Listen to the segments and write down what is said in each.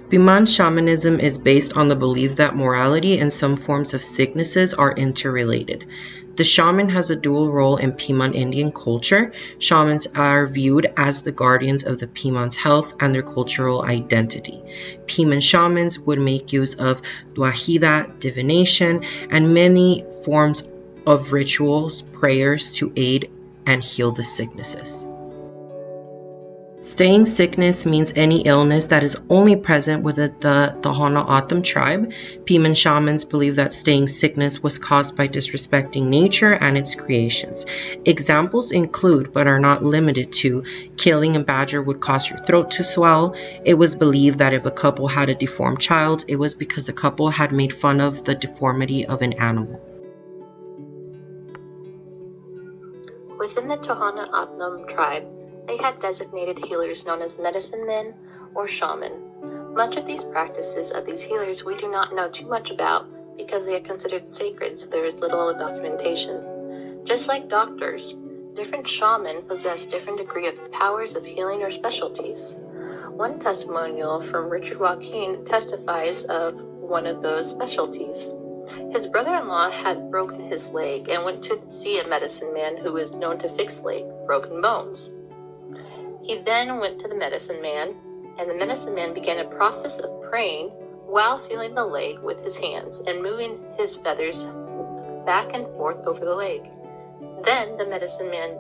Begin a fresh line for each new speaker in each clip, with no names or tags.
Biman shamanism is based on the belief that morality and some forms of sicknesses are interrelated. The shaman has a dual role in Piman Indian culture. Shamans are viewed as the guardians of the Piman's health and their cultural identity. Piman shamans would make use of dwahida, divination, and many forms of rituals, prayers to aid and heal the sicknesses. Staying sickness means any illness that is only present within the Tohono O'odham tribe. Piman shamans believe that staying sickness was caused by disrespecting nature and its creations. Examples include, but are not limited to, killing a badger would cause your throat to swell. It was believed that if a couple had a deformed child, it was because the couple had made fun of the deformity of an animal.
Within the Tohono O'odham tribe, they had designated healers known as medicine men or shaman. Much of these practices of these healers we do not know too much about because they are considered sacred, so there is little documentation. Just like doctors, different shamans possess different degree of powers of healing or specialties. One testimonial from Richard Joaquin testifies of one of those specialties. His brother-in-law had broken his leg and went to see a medicine man who was known to fix broken bones. He then went to the medicine man, and the medicine man began a process of praying while feeling the leg with his hands and moving his feathers back and forth over the leg. Then the medicine man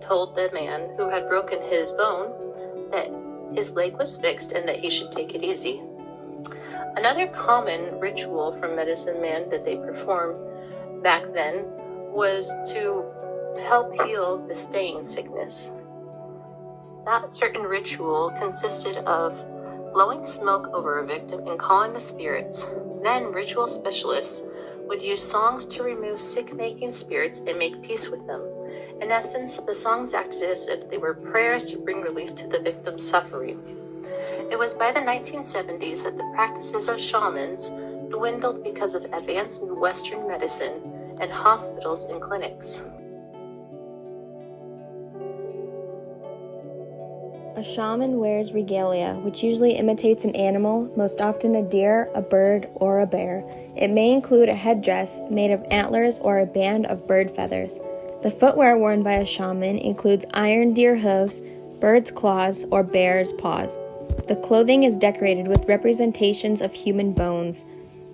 told the man who had broken his bone that his leg was fixed and that he should take it easy. Another common ritual from medicine man that they performed back then was to help heal the staying sickness. That certain ritual consisted of blowing smoke over a victim and calling the spirits. Then ritual specialists would use songs to remove sick-making spirits and make peace with them. In essence, the songs acted as if they were prayers to bring relief to the victim's suffering. It was by the 1970s that the practices of shamans dwindled because of advanced Western medicine and hospitals and clinics.
A shaman wears regalia, which usually imitates an animal, most often a deer, a bird, or a bear. It may include a headdress made of antlers or a band of bird feathers. The footwear worn by a shaman includes iron deer hooves, bird's claws, or bear's paws. The clothing is decorated with representations of human bones,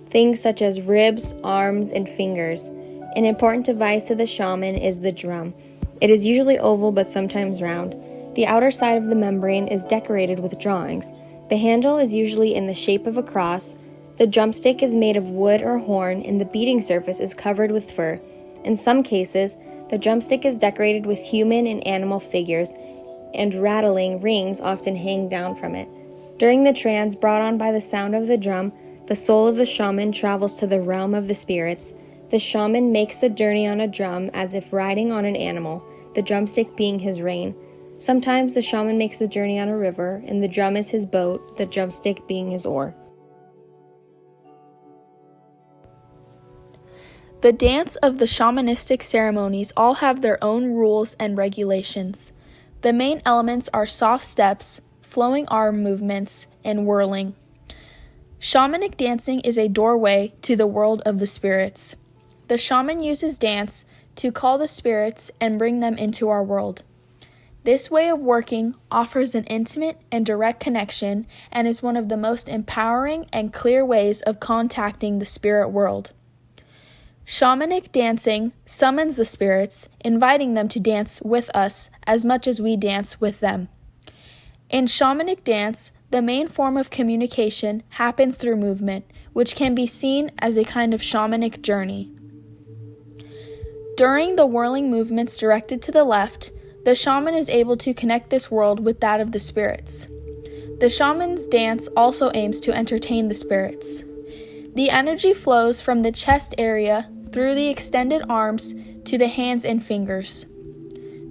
things such as ribs, arms, and fingers. An important device to the shaman is the drum. It is usually oval but sometimes round. The outer side of the membrane is decorated with drawings. The handle is usually in the shape of a cross. The drumstick is made of wood or horn, and the beating surface is covered with fur. In some cases, the drumstick is decorated with human and animal figures, and rattling rings often hang down from it. During the trance brought on by the sound of the drum, the soul of the shaman travels to the realm of the spirits. The shaman makes the journey on a drum as if riding on an animal, the drumstick being his rein. Sometimes the shaman makes the journey on a river, and the drum is his boat, the drumstick being his oar.
The dance of the shamanistic ceremonies all have their own rules and regulations. The main elements are soft steps, flowing arm movements, and whirling. Shamanic dancing is a doorway to the world of the spirits. The shaman uses dance to call the spirits and bring them into our world. This way of working offers an intimate and direct connection and is one of the most empowering and clear ways of contacting the spirit world. Shamanic dancing summons the spirits, inviting them to dance with us as much as we dance with them. In shamanic dance, the main form of communication happens through movement, which can be seen as a kind of shamanic journey. During the whirling movements directed to the left, the shaman is able to connect this world with that of the spirits. The shaman's dance also aims to entertain the spirits. The energy flows from the chest area through the extended arms to the hands and fingers.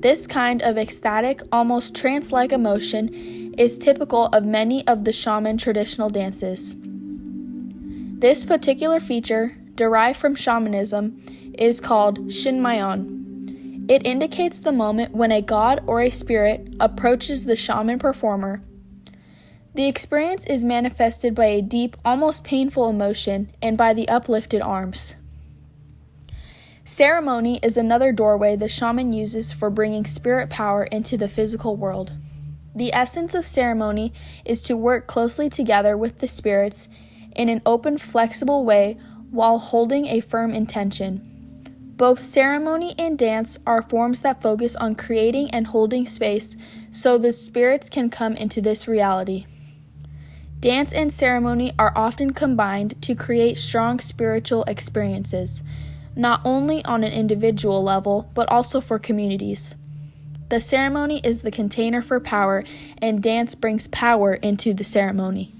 This kind of ecstatic, almost trance-like emotion is typical of many of the shaman traditional dances. This particular feature, derived from shamanism, is called shinmayon. It indicates the moment when a god or a spirit approaches the shaman performer. The experience is manifested by a deep, almost painful emotion and by the uplifted arms. Ceremony is another doorway the shaman uses for bringing spirit power into the physical world. The essence of ceremony is to work closely together with the spirits in an open, flexible way while holding a firm intention. Both ceremony and dance are forms that focus on creating and holding space so the spirits can come into this reality. Dance and ceremony are often combined to create strong spiritual experiences, not only on an individual level, but also for communities. The ceremony is the container for power, and dance brings power into the ceremony.